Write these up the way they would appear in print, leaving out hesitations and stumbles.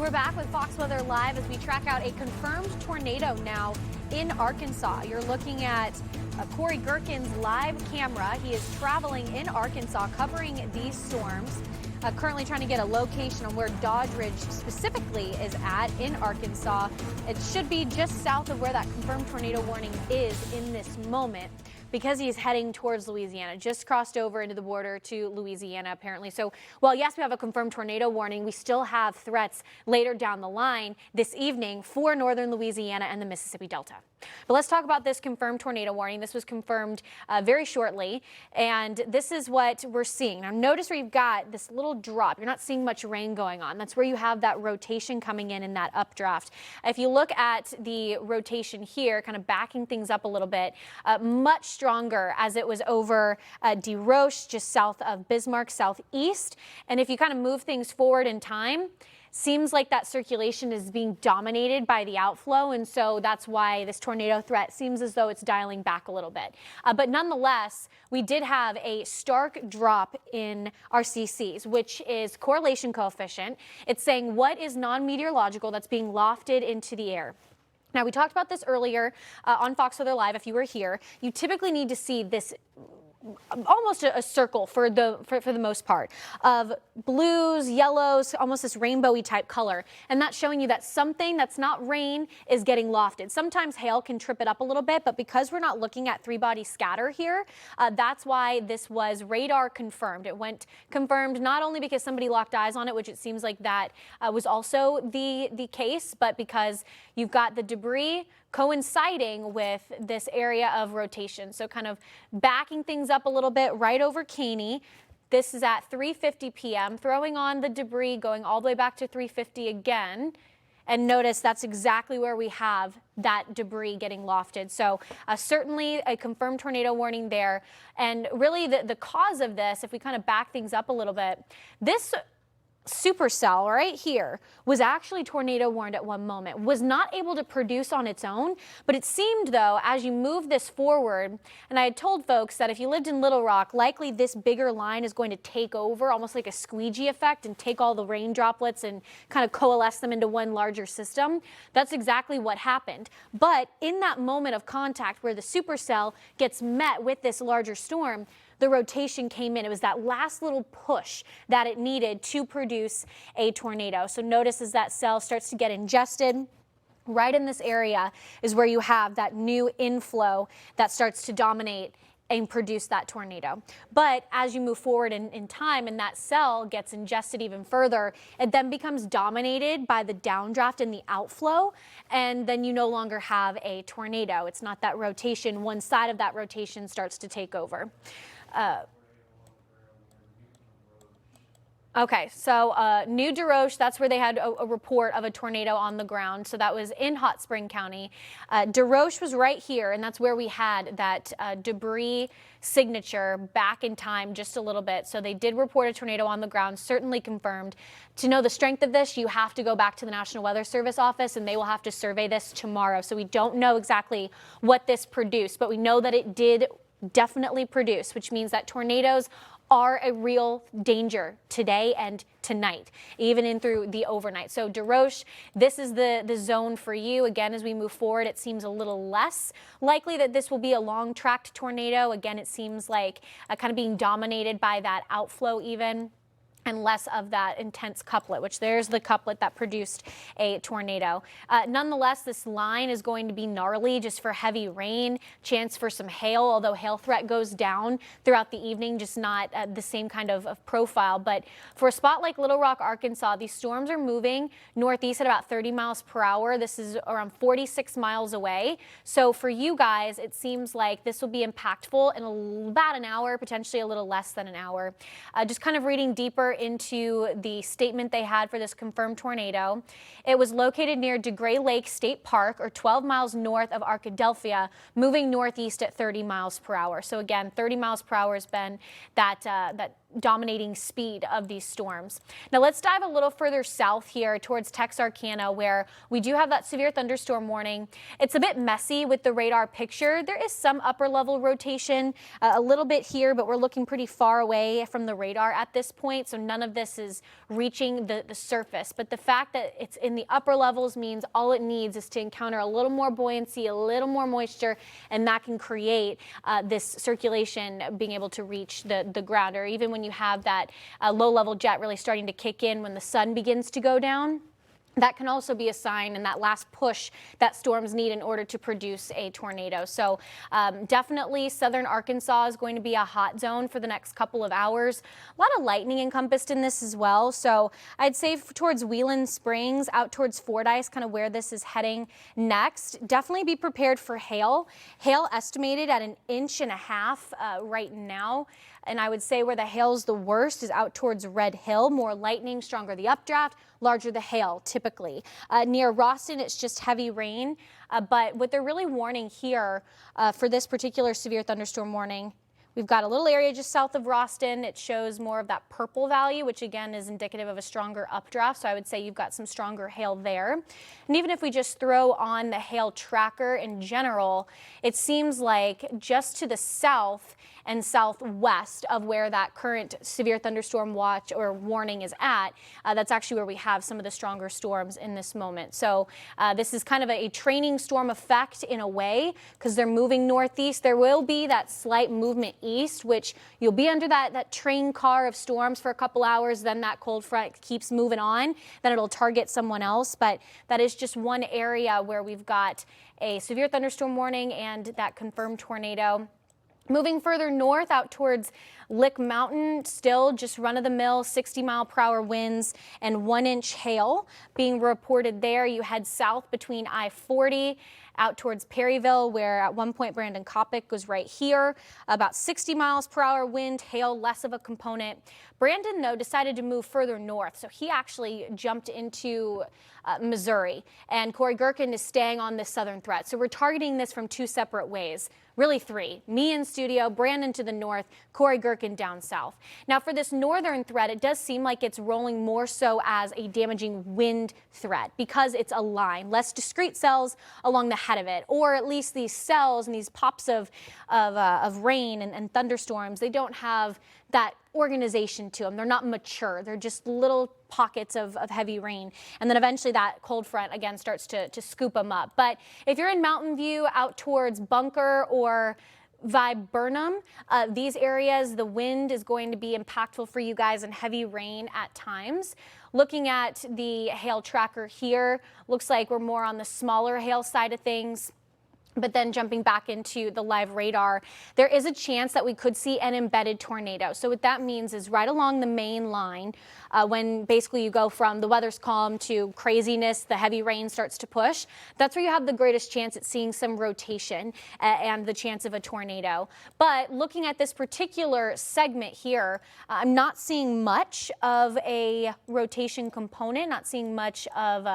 We're back with Fox Weather Live as we track out a confirmed tornado now in Arkansas. You're looking at Corey Gherkin's live camera. He is traveling in Arkansas, covering these storms. Currently trying to get a location on where Dodge Ridge specifically is at in Arkansas. It should be just south of where that confirmed tornado warning is in this moment, because he's heading towards Louisiana, just crossed over into the border to Louisiana apparently. So, well, yes, we have a confirmed tornado warning. We still have threats later down the line this evening for northern Louisiana and the Mississippi Delta. But let's talk about this confirmed tornado warning. This was confirmed very shortly, and this is what we're seeing. Now, notice where you've got this little drop. You're not seeing much rain going on. That's where you have that rotation coming in that updraft. If you look at the rotation here, kind of backing things up a little bit, much stronger as it was over Roche, just south of Bismarck, southeast. And if you kind of move things forward in time, seems like that circulation is being dominated by the outflow, and so that's why this tornado threat seems as though it's dialing back a little bit. But nonetheless, we did have a stark drop in our CCs, which is correlation coefficient. It's saying what is non-meteorological that's being lofted into the air. Now, we talked about this earlier on Fox Weather Live. If you were here, you typically need to see this almost a circle for the most part of blues, yellows, almost this rainbowy type color. And that's showing you that something that's not rain is getting lofted. Sometimes hail can trip it up a little bit, but because we're not looking at three-body scatter here, that's why this was radar confirmed. It went confirmed not only because somebody locked eyes on it, which it seems like that was also the case, but because you've got the debris coinciding with this area of rotation. So kind of backing things up a little bit right over Caney. This is at 3:50 p.m., throwing on the debris, going all the way back to 3:50 again. And notice that's exactly where we have that debris getting lofted. So certainly a confirmed tornado warning there. And really the cause of this, if we kind of back things up a little bit, this supercell right here was actually tornado warned at one moment, was not able to produce on its own, but it seemed though as you move this forward, and I had told folks that if you lived in Little Rock, likely this bigger line is going to take over almost like a squeegee effect and take all the rain droplets and kind of coalesce them into one larger system. That's exactly what happened. But in that moment of contact where the supercell gets met with this larger storm, the rotation came in. It was that last little push that it needed to produce a tornado. So notice as that cell starts to get ingested, right in this area is where you have that new inflow that starts to dominate and produce that tornado. But as you move forward in time and that cell gets ingested even further, it then becomes dominated by the downdraft and the outflow, and then you no longer have a tornado. It's not that rotation. One side of that rotation starts to take over. Okay, so New Roche, that's where they had a report of a tornado on the ground. So that was in Hot Spring County. Roche was right here, and that's where we had that debris signature back in time just a little bit. So they did report a tornado on the ground, certainly confirmed. To know the strength of this, you have to go back to the National Weather Service office, and they will have to survey this tomorrow. So we don't know exactly what this produced, but we know that it did definitely produce, which means that tornadoes are a real danger today and tonight, even in through the overnight. So Roche, this is the zone for you. Again, as we move forward, it seems a little less likely that this will be a long tracked tornado. Again, it seems like kind of being dominated by that outflow even, and less of that intense couplet, which there's the couplet that produced a tornado. Nonetheless, this line is going to be gnarly just for heavy rain, chance for some hail, although hail threat goes down throughout the evening, just not the same kind of profile. But for a spot like Little Rock, Arkansas, these storms are moving northeast at about 30 miles per hour. This is around 46 miles away. So for you guys, it seems like this will be impactful in about an hour, potentially a little less than an hour. Just kind of reading deeper into the statement they had for this confirmed tornado. It was located near DeGray Lake State Park, or 12 miles north of Arkadelphia, moving northeast at 30 miles per hour. So again, 30 miles per hour has been that dominating speed of these storms. Now let's dive a little further south here towards Texarkana, where we do have that severe thunderstorm warning. It's a bit messy with the radar picture. There is some upper level rotation a little bit here, but we're looking pretty far away from the radar at this point, so none of this is reaching the surface. But the fact that it's in the upper levels means all it needs is to encounter a little more buoyancy, a little more moisture, and that can create this circulation being able to reach the ground, or even when you have that low-level jet really starting to kick in when the sun begins to go down. That can also be a sign and that last push that storms need in order to produce a tornado. So definitely southern Arkansas is going to be a hot zone for the next couple of hours. A lot of lightning encompassed in this as well. So I'd say towards Wheeling Springs, out towards Fordyce, kind of where this is heading next. Definitely be prepared for hail. Hail estimated at 1.5 inches right now. And I would say where the hail's the worst is out towards Red Hill. More lightning, stronger the updraft, larger the hail typically. Near Roston, it's just heavy rain. But what they're really warning here for this particular severe thunderstorm warning, we've got a little area just south of Roston. It shows more of that purple value, which again is indicative of a stronger updraft. So I would say you've got some stronger hail there. And even if we just throw on the hail tracker in general, it seems like just to the south and southwest of where that current severe thunderstorm watch or warning is at, that's actually where we have some of the stronger storms in this moment. So this is kind of a training storm effect in a way, because they're moving northeast. There will be that slight movement east, which you'll be under that train car of storms for a couple hours. Then that cold front keeps moving on. Then it'll target someone else. But that is just one area where we've got a severe thunderstorm warning and that confirmed tornado. Moving further north out towards Lick Mountain, still just run-of-the-mill 60-mile-per-hour winds and 1-inch hail being reported there. You head south between I-40 out towards Perryville, where at one point Brandon Coppock was right here. About 60 miles per hour wind, hail, less of a component. Brandon, though, decided to move further north, so he actually jumped into Missouri, and Corey Gerken is staying on this southern threat. So we're targeting this from two separate ways. Really three. Me in studio, Brandon to the north, Corey Gerken down south. Now for this northern threat, it does seem like it's rolling more so as a damaging wind threat because it's a line, less discrete cells along the head of it, or at least these cells and these pops of rain and thunderstorms, they don't have that organization to them. They're not mature. They're just little pockets of heavy rain. And then eventually that cold front again starts to scoop them up. But if you're in Mountain View out towards Bunker or Viburnum, these areas, the wind is going to be impactful for you guys and heavy rain at times. Looking at the hail tracker here, looks like we're more on the smaller hail side of things. But then jumping back into the live radar, there is a chance that we could see an embedded tornado. So what that means is right along the main line, when basically you go from the weather's calm to craziness, the heavy rain starts to push, that's where you have the greatest chance at seeing some rotation and the chance of a tornado. But looking at this particular segment here, I'm not seeing much of a rotation component, not seeing much of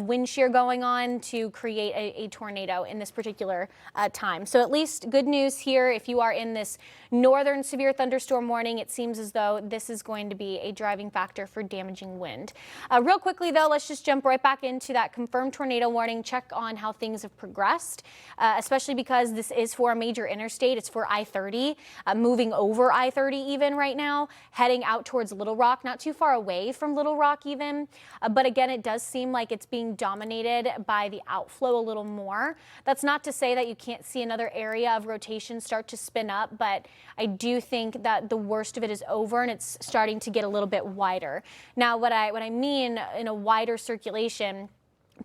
wind shear going on to create a tornado in this particular time. So at least good news here. If you are in this northern severe thunderstorm warning, it seems as though this is going to be a driving factor for damaging wind. Real quickly though, let's just jump right back into that confirmed tornado warning, check on how things have progressed, especially because this is for a major interstate. It's for I-30, moving over I-30 even right now, heading out towards Little Rock, not too far away from Little Rock even. But again, it does seem like it's being dominated by the outflow a little more. That's not to say that you can't see another area of rotation start to spin up, but I do think that the worst of it is over and it's starting to get a little bit wider. Now, what I mean in a wider circulation,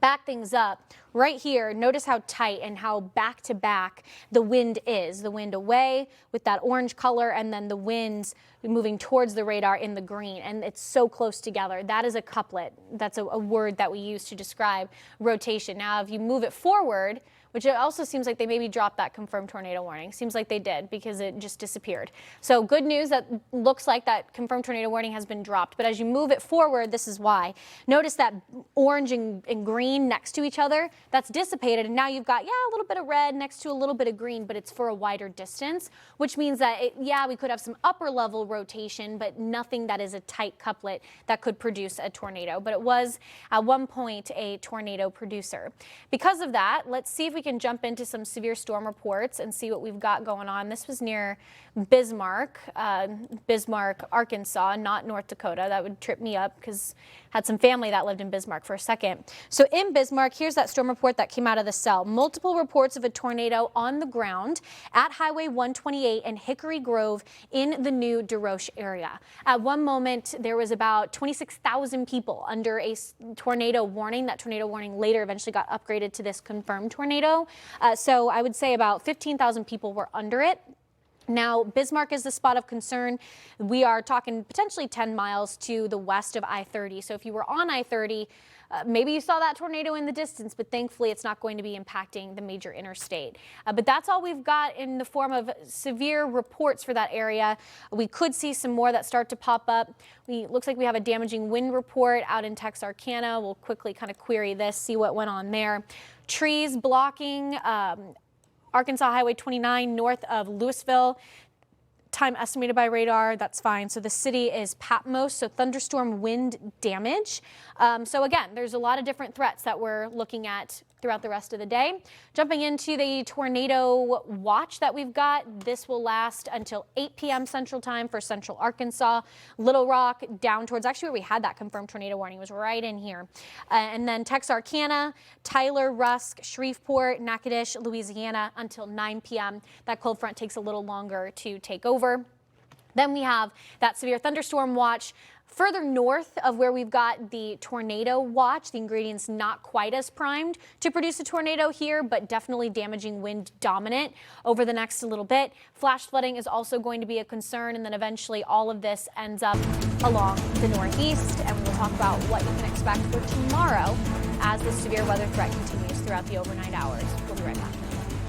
back things up right here, notice how tight and how back to back the wind is. The wind away with that orange color and then the winds moving towards the radar in the green, and it's so close together. That is a couplet. That's a word that we use to describe rotation. Now if you move it forward, which it also seems like they maybe dropped that confirmed tornado warning. Seems like they did because it just disappeared. So good news, that looks like that confirmed tornado warning has been dropped. But as you move it forward, this is why. Notice that orange and green next to each other, that's dissipated. And now you've got, a little bit of red next to a little bit of green, but it's for a wider distance, which means that, we could have some upper level rotation, but nothing that is a tight couplet that could produce a tornado. But it was at one point a tornado producer. Because of that, let's see if we can jump into some severe storm reports and see what we've got going on. This was near Bismarck, Arkansas, not North Dakota. That would trip me up because I had some family that lived in Bismarck for a second. So in Bismarck, here's that storm report that came out of the cell. Multiple reports of a tornado on the ground at Highway 128 and Hickory Grove in the new Roche area. At one moment, there was about 26,000 people under a tornado warning. That tornado warning later eventually got upgraded to this confirmed tornado. So I would say about 15,000 people were under it. Now, Bismarck is the spot of concern. We are talking potentially 10 miles to the west of I-30. So if you were on I-30, maybe you saw that tornado in the distance, but thankfully it's not going to be impacting the major interstate. But that's all we've got in the form of severe reports for that area. We could see some more that start to pop up. Looks like we have a damaging wind report out in Texarkana. We'll quickly kind of query this, see what went on there. Trees blocking Arkansas Highway 29 north of Louisville. Time estimated by radar, that's fine. So the city is Patmos, so thunderstorm wind damage. So again, there's a lot of different threats that we're looking at throughout the rest of the day. Jumping into the tornado watch that we've got, this will last until 8 p.m. Central Time for Central Arkansas, Little Rock, down towards actually where we had that confirmed tornado warning was right in here. And then Texarkana, Tyler, Rusk, Shreveport, Natchitoches, Louisiana until 9 p.m. That cold front takes a little longer to take over. Then we have that severe thunderstorm watch further north of where we've got the tornado watch. The ingredients not quite as primed to produce a tornado here, but definitely damaging wind dominant over the next little bit. Flash flooding is also going to be a concern, and then eventually all of this ends up along the northeast, and we'll talk about what you can expect for tomorrow as the severe weather threat continues throughout the overnight hours. We'll be right back.